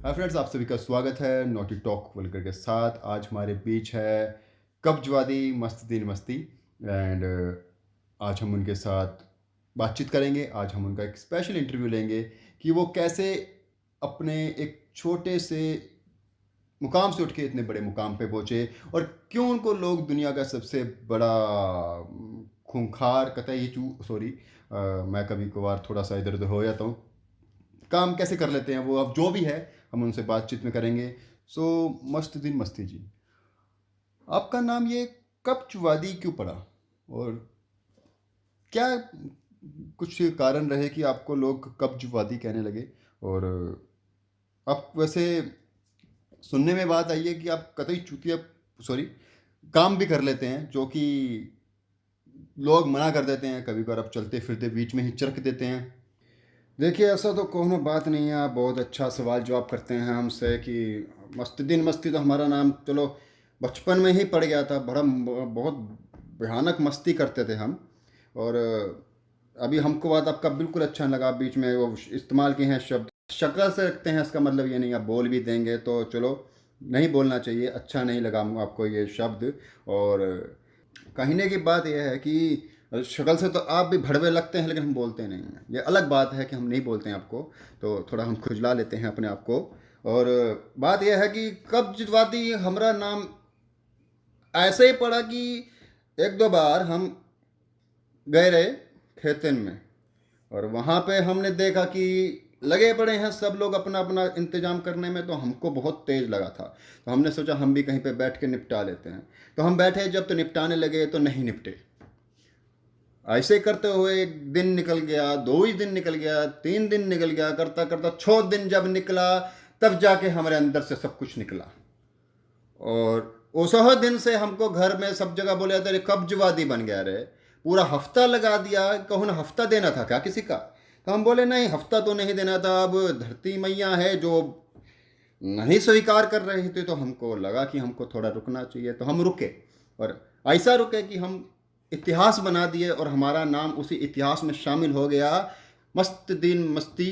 Hi friends, आप सभी का स्वागत है नोटी टॉक वलकर के साथ। आज हमारे बीच है कब्जवादी मस्त दिन मस्ती एंड आज हम उनके साथ बातचीत करेंगे। आज हम उनका एक स्पेशल इंटरव्यू लेंगे कि वो कैसे अपने एक छोटे से मुकाम से उठ के इतने बड़े मुकाम पे पहुंचे और क्यों उनको लोग दुनिया का सबसे बड़ा खूंखार कतई सॉरी, मैं कभी कभार थोड़ा सा इधर उधर हो जाता हूँ, काम कैसे कर लेते हैं वो। अब जो भी है हम उनसे बातचीत में करेंगे। सो मस्त दिन मस्ती जी, आपका नाम ये कब्जवादी क्यों पड़ा और क्या कुछ कारण रहे कि आपको लोग कब्जवादी कहने लगे? और आप वैसे सुनने में बात आई है कि आप कतई चूतिया सॉरी काम भी कर लेते हैं जो कि लोग मना कर देते हैं, कभी कभार आप चलते फिरते बीच में ही चरक देते हैं। देखिए, ऐसा तो कोनो बात नहीं है। आप बहुत अच्छा सवाल जवाब करते हैं हमसे कि मस्त दिन मस्ती तो हमारा नाम चलो बचपन में ही पड़ गया था। बड़ा बहुत भयानक मस्ती करते थे हम। और अभी हमको बात आपका बिल्कुल अच्छा लगा, बीच में वो इस्तेमाल किए हैं शब्द शक्ल से रखते हैं, इसका मतलब ये नहीं आप बोल भी देंगे तो चलो, नहीं बोलना चाहिए, अच्छा नहीं लगा आपको ये शब्द। और कहने की बात यह है कि शक्ल से तो आप भी भड़वे लगते हैं लेकिन हम बोलते नहीं हैं। ये अलग बात है कि हम नहीं बोलते हैं आपको, तो थोड़ा हम खुजला लेते हैं अपने आप को। और बात यह है कि कब्जवादी हमारा नाम ऐसे ही पड़ा कि एक दो बार हम गए रहे खेतन में और वहाँ पे हमने देखा कि लगे पड़े हैं सब लोग अपना अपना इंतजाम करने में, तो हमको बहुत तेज़ लगा था। तो हमने सोचा हम भी कहीं पे बैठ के निपटा लेते हैं। तो हम बैठे जब, तो निपटाने लगे तो नहीं निपटे। ऐसे करते हुए एक दिन निकल गया, दो ही दिन निकल गया, 3 दिन निकल गया, करता करता 6 दिन जब निकला तब जाके हमारे अंदर से सब कुछ निकला। और उस दिन से हमको घर में सब जगह बोले जाते, कब्जवादी बन गया रे। पूरा हफ्ता लगा दिया, कहूँ ना हफ्ता देना था क्या किसी का? तो हम बोले नहीं, हफ्ता तो नहीं देना था। अब धरती मैया है जो नहीं स्वीकार कर रहे थे, तो हमको लगा कि हमको थोड़ा रुकना चाहिए, तो हम रुके। और ऐसा रुके कि हम इतिहास बना दिए और हमारा नाम उसी इतिहास में शामिल हो गया, मस्त दिन मस्ती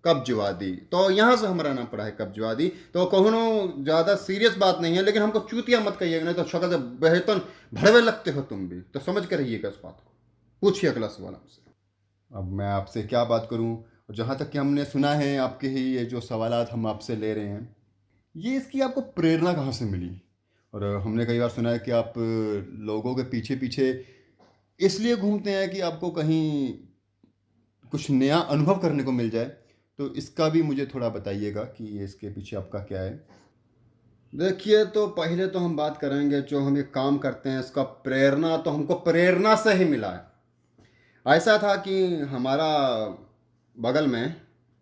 कब्जवादी। तो यहाँ से हमारा नाम पड़ा है कब्जवादी। तो कहूँ ज़्यादा सीरियस बात नहीं है, लेकिन हमको चूतिया मत कहिएगा, नहीं तो शक्ल से बेहतन भड़वे लगते हो तुम भी, तो समझ कर रहिएगा इस बात को। पूछिए अगला सवाल हमसे। अब मैं आपसे क्या बात करूं, और जहाँ तक कि हमने सुना है आपके ही ये जो सवालात हम आपसे ले रहे हैं, ये इसकी आपको प्रेरणा कहाँ से मिली? और हमने कई बार सुना है कि आप लोगों के पीछे पीछे इसलिए घूमते हैं कि आपको कहीं कुछ नया अनुभव करने को मिल जाए। तो इसका भी मुझे थोड़ा बताइएगा कि ये इसके पीछे आपका क्या है। देखिए, तो पहले तो हम बात करेंगे जो हम ये काम करते हैं इसका प्रेरणा, तो हमको प्रेरणा से ही मिला है। ऐसा था कि हमारा बगल में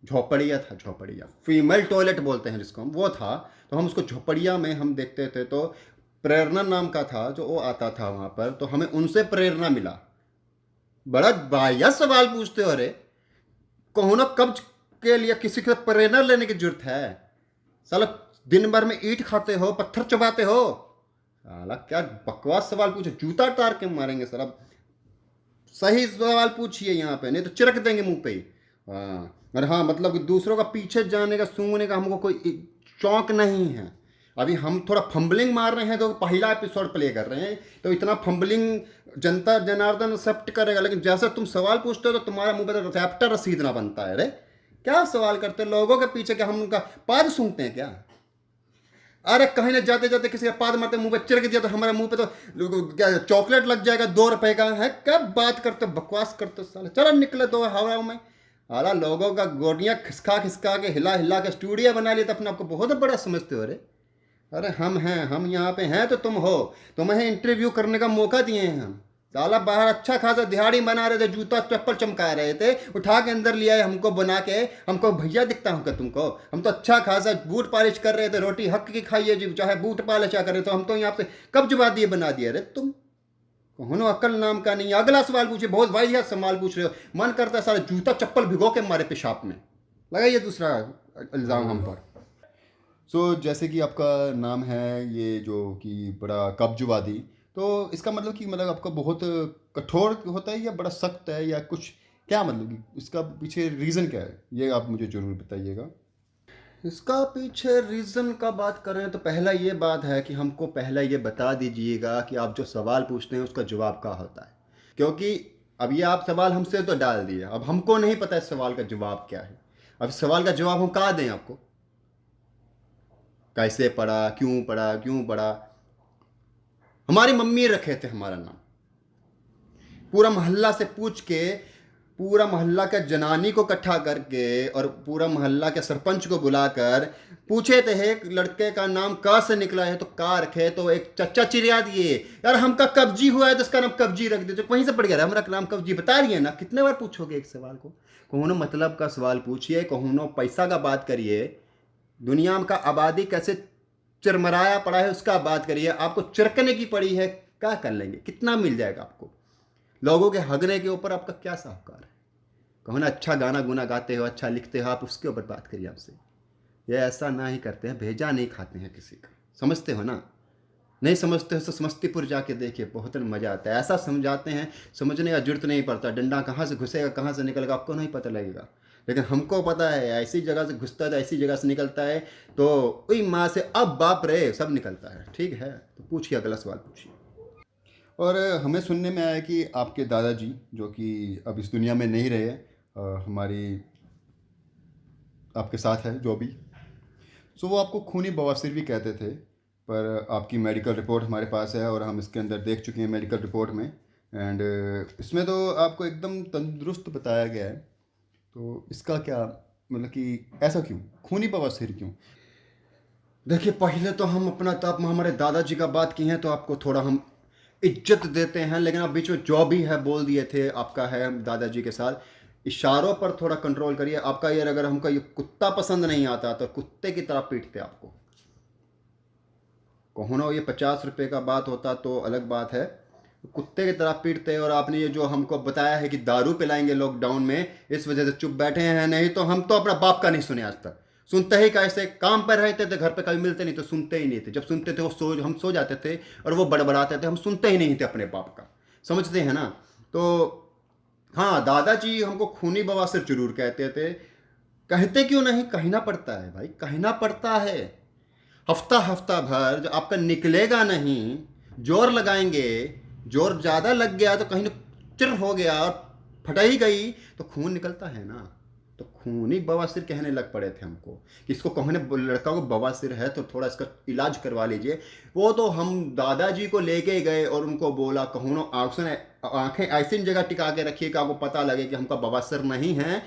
झोपड़िया था, झोपड़िया फीमेल टॉयलेट बोलते हैं जिसको हम, वो था। तो हम उसको झोपड़िया में हम देखते थे, तो प्रेरणा नाम का था जो वो आता था वहाँ पर, तो हमें उनसे प्रेरणा मिला। बड़ा बाया सवाल पूछते हो, अरे कहूँ ना कब्ज के लिए किसी से प्रेरणा लेने की जरूरत है? साला दिन भर में ईंट खाते हो, पत्थर चबाते हो, साला क्या बकवास सवाल पूछे, जूता टार के मारेंगे सर। अब सही सवाल पूछिए यहाँ पे, नहीं तो चिरक देंगे मुंह पे ही। हाँ, और हाँ मतलब कि दूसरों का पीछे जाने का सूंघने का हमको कोई शौक नहीं है। अभी हम थोड़ा फंबलिंग मार रहे हैं, तो पहला एपिसोड प्ले कर रहे हैं, तो इतना फंबलिंग जनता जनार्दन एक्सेप्ट करेगा, लेकिन जैसा तुम सवाल पूछते हो तो तुम्हारा मुंह पे तो रैप्टर रसीदना बनता है। अरे क्या सवाल करते हो लोगों के पीछे? क्या हम उनका पाद सूंघते हैं क्या? अरे कहीं ना जाते जाते किसी का पाद मारते मुंह पे चिरक दिया तो हमारे मुंह पे तो क्या चॉकलेट लग जाएगा 2 रुपए का है? क्या बात करते बकवास करते साले, चलो निकले दो हवा में। हालांकि लोगों का गोटियां खिसका खिसका के हिला हिला के स्टूडियो बना लिया, तो अपने आपको बहुत बड़ा समझते हो। अरे अरे हम हैं, हम यहाँ पे हैं तो तुम हो, तुम्हें इंटरव्यू करने का मौका दिए हैं हम। साला बाहर अच्छा खासा दिहाड़ी बना रहे थे, जूता चप्पल चमका रहे थे, उठा के अंदर लिया है हमको बना के। हमको भैया दिखता हूँ क्या तुमको? हम तो अच्छा खासा बूट पॉलिश कर रहे थे, रोटी हक की खाइए जी, चाहे बूट पॉलिश क्या कर रहे, तो हम तो यहाँ पे कब्जवादी बना दिए। अरे तुम कौन अकल नाम का नहीं। अगला सवाल पूछिए, बहुत वाहियात सवाल पूछ रहे हो, मन करता है सारा जूता चप्पल भिगो के मारे पेशाब में। लगाइए दूसरा इल्ज़ाम हम पर। जैसे कि आपका नाम है ये जो कि बड़ा कब्जवादी, तो इसका मतलब कि मतलब आपका बहुत कठोर होता है या बड़ा सख्त है या कुछ, क्या मतलब कि इसका पीछे रीज़न क्या है, ये आप मुझे ज़रूर बताइएगा। इसका पीछे रीज़न का बात करें तो पहला ये बात है कि हमको पहला ये बता दीजिएगा कि आप जो सवाल पूछते हैं उसका जवाब क्या होता है, क्योंकि अब ये आप सवाल हमसे तो डाल दिए, अब हमको नहीं पता इस सवाल का जवाब क्या है। अब इस सवाल का जवाब हम कहाँ दें आपको? कैसे पढ़ा, क्यों पढ़ा? हमारी मम्मी रखे थे हमारा नाम, पूरा मोहल्ला से पूछ के, पूरा मोहल्ला के जनानी को इकट्ठा करके और पूरा मोहल्ला के सरपंच को बुलाकर पूछे थे एक लड़के का नाम का से निकला है तो का रखे, तो एक चच्चा चिड़िया दिए यार, हमका कब्जी हुआ है तो इसका नाम कब्जी रख दे, तो वहीं से पड़ गया हमारा नाम कब्जी। बता रही है ना, कितने बार पूछोगे एक सवाल को? कहूनो मतलब का सवाल पूछिए, कहूनो पैसा का बात करिए, दुनिया में का आबादी कैसे चिरमराया पड़ा है उसका बात करिए, आपको चिरकने की पड़ी है, क्या कर लेंगे? कितना मिल जाएगा आपको? लोगों के हगने के ऊपर आपका क्या साहूकार है? कहो ना अच्छा गाना गुना गाते हो, अच्छा लिखते हो, आप उसके ऊपर बात करिए आपसे। ये ऐसा ना ही करते हैं, भेजा नहीं खाते हैं किसी का, समझते हो ना? नहीं समझते हो तो समस्तीपुर जाके देखिए, बहुत मज़ा आता है। ऐसा समझाते हैं, समझने का जरूरत नहीं पड़ता, डंडा कहाँ से घुसेगा कहाँ से निकलेगा आपको नहीं पता लगेगा, लेकिन हमको पता है ऐसी जगह से घुसता है तो ऐसी जगह से निकलता है, तो वही माँ से अब बाप रे सब निकलता है। ठीक है, तो पूछिए, अगला सवाल पूछिए। और हमें सुनने में आया कि आपके दादाजी जो कि अब इस दुनिया में नहीं रहे, हमारी आपके साथ है जो भी, सो वो आपको खूनी बवासीर भी कहते थे, पर आपकी मेडिकल रिपोर्ट हमारे पास है और हम इसके अंदर देख चुके हैं मेडिकल रिपोर्ट में, एंड इसमें तो आपको एकदम तंदुरुस्त बताया गया है। तो इसका क्या मतलब कि ऐसा क्यों, खूनी बवासीर क्यों? देखिए, पहले तो हम अपना, तो आप हमारे दादाजी का बात की हैं तो आपको थोड़ा हम इज्जत देते हैं, लेकिन आप बीच में जो भी है बोल दिए थे, आपका है दादाजी के साथ, इशारों पर थोड़ा कंट्रोल करिए। आपका ये, अगर हमको ये कुत्ता पसंद नहीं आता तो कुत्ते की तरह पीटते आपको। कहो ना, ये 50 रुपये का बात होता तो अलग बात है, कुत्ते की तरह पीटते। और आपने ये जो हमको बताया है कि दारू पिलाएंगे लॉकडाउन में, इस वजह से चुप बैठे हैं, नहीं तो हम तो अपना बाप का नहीं सुने आज तक। सुनते ही कैसे, काम पर रहते थे, घर पे कभी मिलते नहीं तो सुनते ही नहीं थे, जब सुनते थे वो हम सो जाते थे और वो बड़बड़ाते थे, हम सुनते ही नहीं थे अपने बाप का, समझते हैं ना? तो हाँ, दादाजी हमको खूनी बवासीर जरूर कहते थे। कहते क्यों नहीं, कहना पड़ता है भाई, कहना पड़ता है। हफ्ता हफ्ता भर जो आपका निकलेगा नहीं, जोर लगाएंगे, जोर ज़्यादा लग गया तो कहीं चिर हो गया और फटाई गई तो खून निकलता है ना। तो खूनी बवासीर कहने लग पड़े थे हमको कि इसको कहने, लड़का को बवासीर है तो थोड़ा इसका इलाज करवा लीजिए। वो तो हम दादाजी को लेके गए और उनको बोला, कहूनो आंखें ऐसी जगह टिका के रखिए कि आपको पता लगे कि हमका बवासीर नहीं है,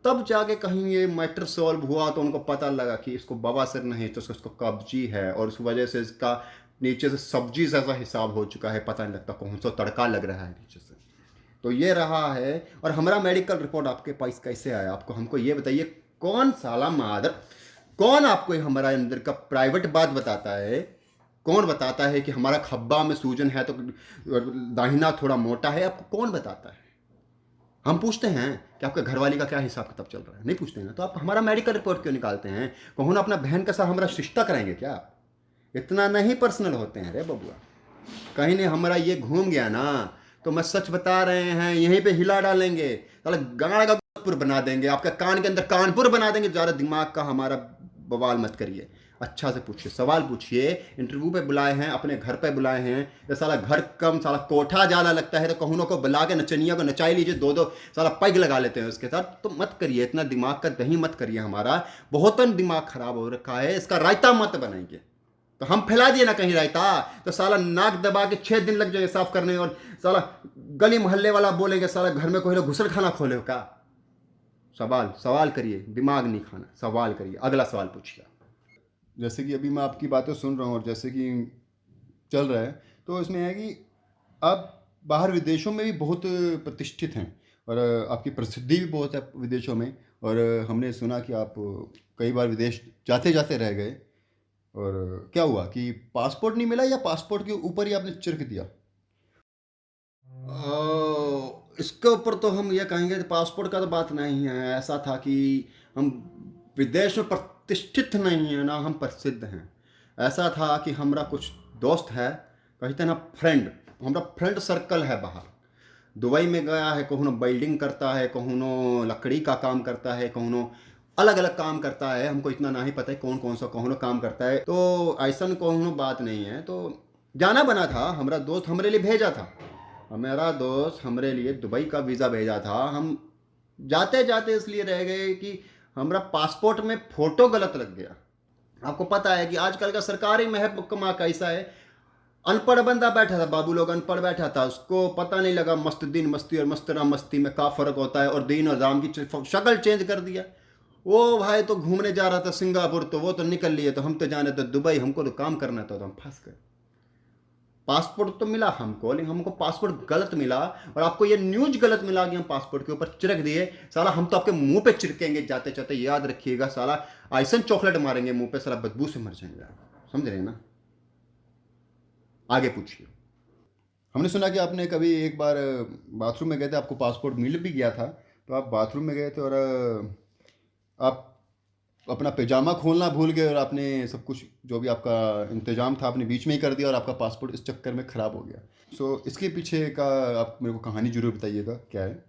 तब जाके कहीं ये मैटर सॉल्व हुआ तो उनको पता लगा कि इसको बवासीर नहीं तो इसको कब्जी है, और उस वजह से इसका नीचे से सब्जी जैसा हिसाब हो चुका है, पता नहीं लगता कौन सा तड़का लग रहा है नीचे से। तो ये रहा है। और हमारा मेडिकल रिपोर्ट आपके पास कैसे आया? आपको हमको ये बताइए, कौन साला मादर, कौन आपको ये हमारा अंदर का प्राइवेट बात बताता है? कौन बताता है कि हमारा खब्बा में सूजन है तो दाहिना थोड़ा मोटा है? आपको कौन बताता है? हम पूछते हैं कि आपके घरवाली का क्या हिसाब किताब चल रहा है? नहीं पूछते हैं ना, तो आप हमारा मेडिकल रिपोर्ट क्यों निकालते हैं? कहूँ ना अपना बहन का साथ हमारा रिश्ता कराएंगे क्या? इतना नहीं पर्सनल होते हैं रे बबुआ। कहीं नहीं हमारा ये घूम गया ना तो मैं सच बता रहे हैं, यहीं पे हिला डालेंगे, साला गाड़ का गोरखपुर बना देंगे, आपका कान के अंदर कानपुर बना देंगे। ज़्यादा दिमाग का हमारा बवाल मत करिए, अच्छा से पूछिए, सवाल पूछिए। इंटरव्यू पे बुलाए हैं, अपने घर पे बुलाए हैं, ये साला घर कम साला कोठा ज़्यादा लगता है तो कहूनों को बुला के नचनिया को नचाई लीजिए, दो दो साला पैग लगा लेते हैं उसके साथ। तो मत करिए, इतना दिमाग का दही मत करिए, हमारा बहुत दिमाग खराब हो रखा है, इसका रायता मत बनाइए। तो हम फैला दिए ना कहीं रायता तो साला नाक दबा के 6 दिन लग जाए साफ करने, और साला गली मोहल्ले वाला बोलेंगे साला घर में कोई लोग घुसल खाना खोले हो क्या? सवाल करिए, दिमाग नहीं खाना, सवाल करिए। अगला सवाल पूछिए। जैसे कि अभी मैं आपकी बातें सुन रहा हूँ और जैसे कि चल रहा है, तो इसमें है कि आप बाहर विदेशों में भी बहुत प्रतिष्ठित हैं और आपकी प्रसिद्धि भी बहुत है विदेशों में, और हमने सुना कि आप कई बार विदेश जाते जाते रह गए। और क्या हुआ कि पासपोर्ट नहीं मिला या पासपोर्ट के ऊपर ही आपने चिरक दिया? इसके ऊपर तो हम ये कहेंगे कि पासपोर्ट का तो बात नहीं है। ऐसा था कि हम विदेश में प्रतिष्ठित नहीं है ना, हम प्रसिद्ध हैं। ऐसा था कि हमारा कुछ दोस्त है, कहते हैं ना फ्रेंड, हमारा फ्रेंड सर्कल है बाहर, दुबई में गया है, कहूँ वेल्डिंग करता है, कहूँ लकड़ी का काम करता है, कहूँ अलग अलग काम करता है, हमको इतना ना ही पता है कौन कौन सा कौन काम करता है। तो ऐसा कौन बात नहीं है। तो जाना बना था, हमारा दोस्त हमारे लिए भेजा था, हमारा दोस्त हमारे लिए दुबई का वीज़ा भेजा था। हम जाते जाते इसलिए रह गए कि हमारा पासपोर्ट में फ़ोटो गलत लग गया। आपको पता है कि आजकल का सरकारी महकमा कैसा है, अनपढ़ बंदा बैठा था, बाबू लोग अनपढ़ बैठा था, उसको पता नहीं लगा मस्त दिन मस्ती और मस्तरा मस्ती में क्या फ़र्क होता है, और दिन और राम की शक्ल चेंज कर दिया। वो भाई तो घूमने जा रहा था सिंगापुर, तो वो तो निकल लिए, तो हम तो जाने तो दुबई, हमको तो काम करना था, तो हम फंस गए। पासपोर्ट तो मिला हमको, लेकिन हमको पासपोर्ट गलत मिला, और आपको ये न्यूज गलत मिला कि हम पासपोर्ट के ऊपर चिरक दिए। साला हम तो आपके मुंह पे चिरकेंगे जाते जाते, याद रखिएगा। साला ऐसा चॉकलेट मारेंगे मुंह पे, साला बदबू से मर जाएंगे आप, समझ रहे हैं ना। आगे पूछिए। हमने सुना कि आपने कभी एक बार बाथरूम में गए थे, आपको पासपोर्ट मिल भी गया था, तो आप बाथरूम में गए थे और आप अपना पैजामा खोलना भूल गए, और आपने सब कुछ जो भी आपका इंतज़ाम था आपने बीच में ही कर दिया, और आपका पासपोर्ट इस चक्कर में ख़राब हो गया। सो इसके पीछे का आप मेरे को कहानी जरूर बताइएगा, क्या है।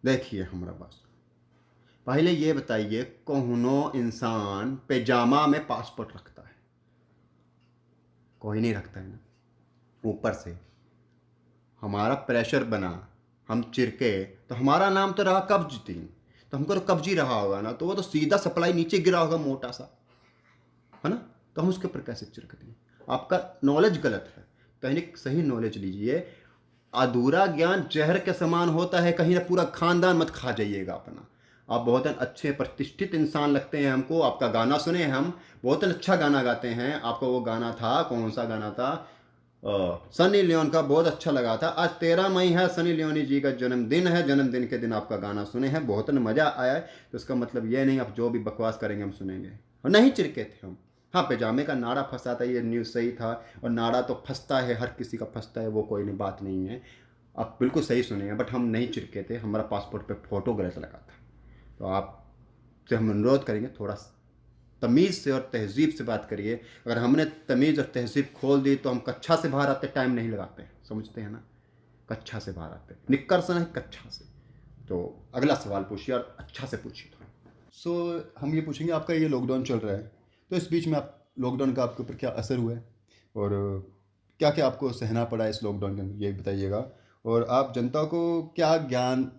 देखिए हमारा पास, पहले ये बताइए, कौनो इंसान पैजामा में पासपोर्ट रखता है? कोई नहीं रखता है ना। ऊपर से हमारा प्रेशर बना, हम चिरके, तो हमारा नाम तो रहा कब्ज़, तो हमको तो कब्जी रहा होगा ना, तो वो तो सीधा सप्लाई नीचे गिरा होगा मोटा सा, है ना। तो हम उसके ऊपर कैसे चिरक दें? आपका नॉलेज गलत है, कहीं सही नॉलेज लीजिए। अधूरा ज्ञान जहर के समान होता है, कहीं ना पूरा खानदान मत खा जाइएगा अपना। आप बहुत अच्छे प्रतिष्ठित इंसान लगते हैं हमको, आपका गाना सुने हम, बहुत अच्छा गाना गाते हैं। आपका वो गाना था, कौन सा गाना था, सनी लियोन का, बहुत अच्छा लगा था। आज 13 मई है, सनी लियोनी जी का जन्मदिन है, जन्मदिन के दिन आपका गाना सुने हैं, बहुत मज़ा आया है। तो इसका मतलब ये नहीं आप जो भी बकवास करेंगे हम सुनेंगे, और नहीं चिरके थे हम। हाँ, पैजामे का नाड़ा फंसा था, ये न्यूज़ सही था, और नाड़ा तो फंसता है, हर किसी का फंसता है, वो कोई नहीं बात नहीं है, आप बिल्कुल सही सुनेंगे। बट हम नहीं चिरके थे, हमारा पासपोर्ट पे फ़ोटो गलत लगा था। तो आपसे हम अनुरोध करेंगे, थोड़ा तमीज़ से और तहज़ीब से बात करिए। अगर हमने तमीज़ और तहज़ीब खोल दी तो हम कच्छा से बाहर आते टाइम नहीं लगाते, समझते हैं ना। कच्छा से बाहर आते, निक्कर से नहीं, कच्छा से। तो अगला सवाल पूछिए, और अच्छा से पूछिए थोड़ा। सो हम ये पूछेंगे, आपका ये लॉकडाउन चल रहा है, तो इस बीच में आप लॉकडाउन का आपके ऊपर क्या असर हुआ है, और क्या क्या आपको सहना पड़ा है इस लॉकडाउन के अंदर, ये बताइएगा। और आप जनता को क्या ज्ञान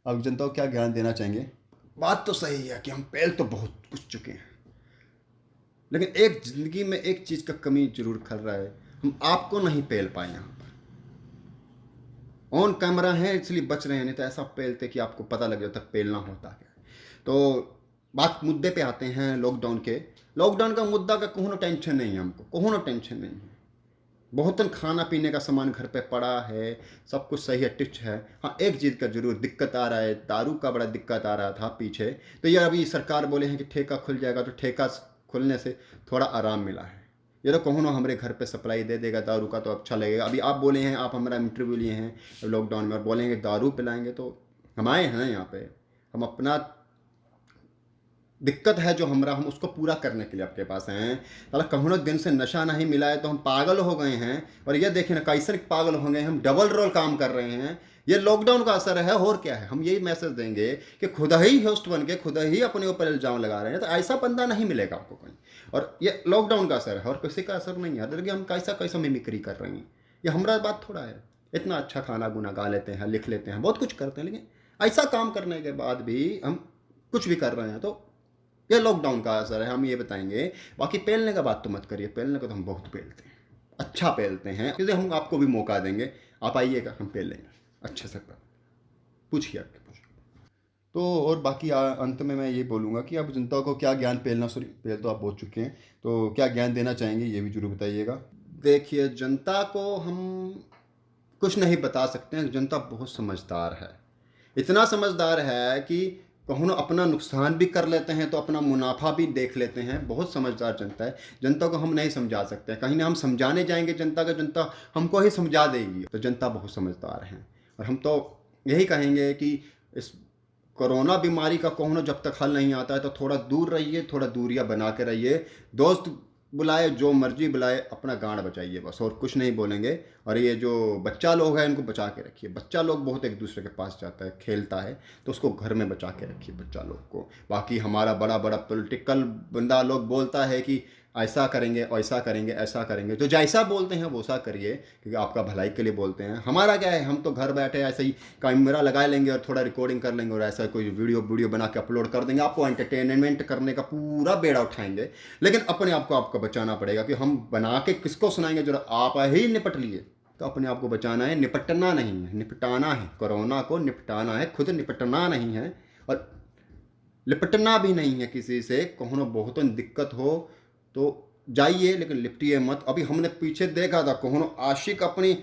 आप जनता को क्या ज्ञान देना चाहेंगे। बात तो सही है कि हम पहल तो बहुत कुछ चुके हैं, लेकिन एक ज़िंदगी में एक चीज़ का कमी जरूर खल रहा है, हम आपको नहीं पहल पाए। यहाँ पर ऑन कैमरा है इसलिए बच रहे हैं, नहीं तो ऐसा पहलते कि आपको पता लग जाता पहलना होता है। तो बात मुद्दे पे आते हैं लॉकडाउन के। लॉकडाउन का मुद्दा का कोनो टेंशन नहीं है हमको, कोनो टेंशन नहीं है। बहुत खाना पीने का सामान घर पे पड़ा है, सब कुछ सही है, टिच है। हाँ, एक चीज़ का जरूर दिक्कत आ रहा है, दारू का बड़ा दिक्कत आ रहा था पीछे। तो ये अभी सरकार बोले हैं कि ठेका खुल जाएगा, तो ठेका खुलने से थोड़ा आराम मिला है। ये तो कहूँ ना हमारे घर पे सप्लाई दे देगा दारू का, तो अच्छा लगेगा। अभी आप बोले हैं, आप हमारा इंटरव्यू लिए हैं लॉकडाउन में, और बोलेंगे दारू पिलाएंगे, तो हम आए हैं यहाँ पे, हम अपना दिक्कत है जो हमारा, हम उसको पूरा करने के लिए आपके पास हैं। साला कहूँ दिन से नशा नहीं मिला है तो हम पागल हो गए हैं। और ये देखें ना कैसे पागल हो गए, हम डबल रोल काम कर रहे हैं। ये लॉकडाउन का असर है, और क्या है। हम यही मैसेज देंगे कि खुद ही होस्ट बन के खुद ही अपने ऊपर इल्ज़ाम लगा रहे हैं, तो ऐसा बंदा नहीं मिलेगा आपको कहीं। और ये लॉकडाउन का असर है, और किसी का असर नहीं है। देखिए हम कैसा कैसा मिमिक्री कर रहे हैं, ये हमारा बात थोड़ा है। इतना अच्छा खाना गुना गा लेते हैं, लिख लेते हैं, बहुत कुछ करते हैं, लेकिन ऐसा काम करने के बाद भी हम कुछ भी कर रहे हैं, तो ये लॉकडाउन का असर है, हम ये बताएंगे। बाकी पेलने का बात तो मत करिए, पेलने को तो हम बहुत पेलते हैं, अच्छा पेलते हैं, इसलिए हम आपको भी मौका देंगे, आप आइएगा, हम पेल लेंगे अच्छे से। पूछिए आपके पूछिए। तो और बाकी अंत में मैं ये बोलूँगा कि आप जनता को क्या ज्ञान पेल तो आप बहुत चुके हैं, तो क्या ज्ञान देना चाहेंगे, ये भी जरूर बताइएगा। देखिए, जनता को हम कुछ नहीं बता सकते हैं, जनता बहुत समझदार है। इतना समझदार है कि कहूँ अपना नुकसान भी कर लेते हैं, तो अपना मुनाफा भी देख लेते हैं। बहुत समझदार जनता है, जनता को हम नहीं समझा सकते। कहीं ना हम समझाने जाएंगे जनता का, जनता हमको ही समझा देगी। तो जनता बहुत समझदार है, और हम तो यही कहेंगे कि इस कोरोना बीमारी का कहूँ जब तक हल नहीं आता है, तो थोड़ा दूर रहिए, थोड़ा दूरियां बना के रहिए। दोस्त बुलाए, जो मर्जी बुलाए, अपना गांड बचाइए बस, और कुछ नहीं बोलेंगे। और ये जो बच्चा लोग हैं इनको बचा के रखिए। बच्चा लोग बहुत एक दूसरे के पास जाता है, खेलता है, तो उसको घर में बचा के रखिए बच्चा लोग को। बाकी हमारा बड़ा बड़ा पॉलिटिकल बंदा लोग बोलता है कि ऐसा करेंगे, ऐसा करेंगे, ऐसा करेंगे, तो जैसा बोलते हैं वो सा करिए, क्योंकि आपका भलाई के लिए बोलते हैं। हमारा क्या है, हम तो घर बैठे ऐसे ही कैमरा लगा लेंगे और थोड़ा रिकॉर्डिंग कर लेंगे और ऐसा कोई वीडियो बना के अपलोड कर देंगे, आपको एंटरटेनमेंट करने का पूरा बेड़ा उठाएंगे। लेकिन अपने आप को आपको बचाना पड़ेगा, कि हम बना के किसको सुनाएंगे, जो आप ही निपट लिए। तो अपने आप को बचाना है, निपटना नहीं है, निपटाना है। कोरोना को निपटाना है, खुद निपटना नहीं है, और लिपटना भी नहीं है किसी से। कहो बहुत दिक्कत हो तो जाइए, लेकिन लिपटिए मत। अभी हमने पीछे देखा था, कहो आशिक अपनी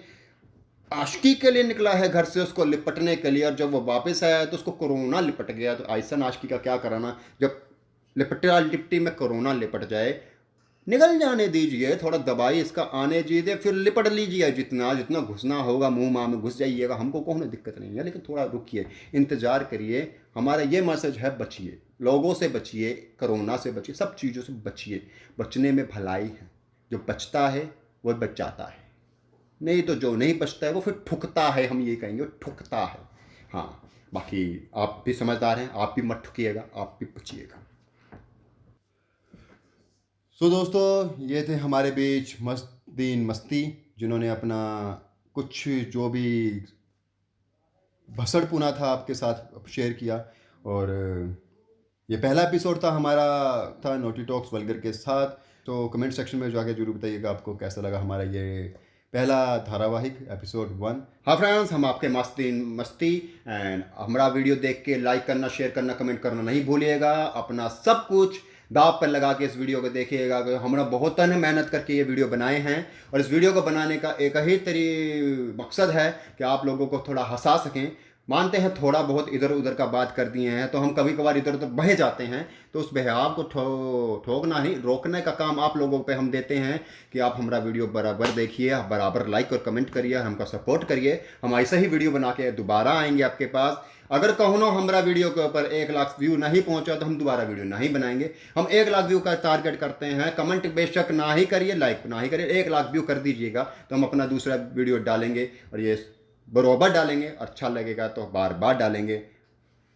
आशिकी के लिए निकला है घर से उसको लिपटने के लिए, और जब वो वापस आया तो उसको कोरोना लिपट गया। तो ऐसा आशिकी का क्या कराना, जब लिपटा लिपटी में कोरोना लिपट जाए, निकल जाने दीजिए, थोड़ा दवाई इसका आने दीजिए, फिर लिपट लीजिए। जितना जितना घुसना होगा मुंह माह में घुस जाइएगा, हमको कोई दिक्कत नहीं है, लेकिन थोड़ा रुकिए, इंतज़ार करिए। हमारा ये मैसेज है, बचिए, लोगों से बचिए, कोरोना से बचिए, सब चीज़ों से बचिए। बचने में भलाई है, जो बचता है वो बच जाता है, नहीं तो जो नहीं बचता है वो फिर ठुकता है। हम ये कहेंगे ठुकता है। हाँ, बाकी आप भी समझदार हैं, आप भी मत ठुकिएगा, आप भी बचिएगा। सो दोस्तों, ये थे हमारे बीच मस्तीन मस्ती, जिन्होंने अपना कुछ जो भी भसड़पुना था आपके साथ शेयर किया। और ये पहला एपिसोड था हमारा, था नोटी टॉक्स वल्गर के साथ। तो कमेंट सेक्शन में जाके जरूर बताइएगा आपको कैसा लगा हमारा ये पहला धारावाहिक एपिसोड 1। हाँ फ्रेंड्स, हम आपके मस्ती एंड हमारा वीडियो देख के लाइक करना, शेयर करना, कमेंट करना नहीं भूलिएगा। अपना सब कुछ दाव पर लगा के इस वीडियो को देखिएगा। हमने बहुत मेहनत करके ये वीडियो बनाए हैं, और इस वीडियो को बनाने का एक ही मकसद है कि आप लोगों को थोड़ा हंसा सकें। मानते हैं थोड़ा बहुत इधर उधर का बात कर दिए हैं, तो हम कभी कभार इधर उधर बह जाते हैं, तो उस बहाव को ठोकना ही, रोकने का काम आप लोगों पे हम देते हैं कि आप हमारा वीडियो बराबर देखिए, बराबर लाइक और कमेंट करिए, हमका सपोर्ट करिए। हम ऐसा ही वीडियो बना के दोबारा आएंगे आपके पास। अगर कहो हमारा वीडियो के ऊपर 1 लाख व्यू नहीं पहुंचा तो हम दोबारा वीडियो नहीं बनाएंगे। हम 1 लाख व्यू का टारगेट करते हैं। कमेंट बेशक ना ही करिए, लाइक ना ही करिए, 1 लाख व्यू कर दीजिएगा तो हम अपना दूसरा वीडियो डालेंगे, और ये बरोबर डालेंगे। अच्छा लगेगा तो बार बार डालेंगे,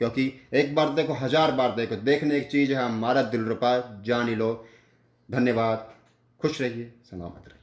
क्योंकि एक बार देखो 1000 बार देखो, देखने की चीज़ है। हमारा दिल रुपा जान लो। धन्यवाद, खुश रहिए, सलामत रहिए।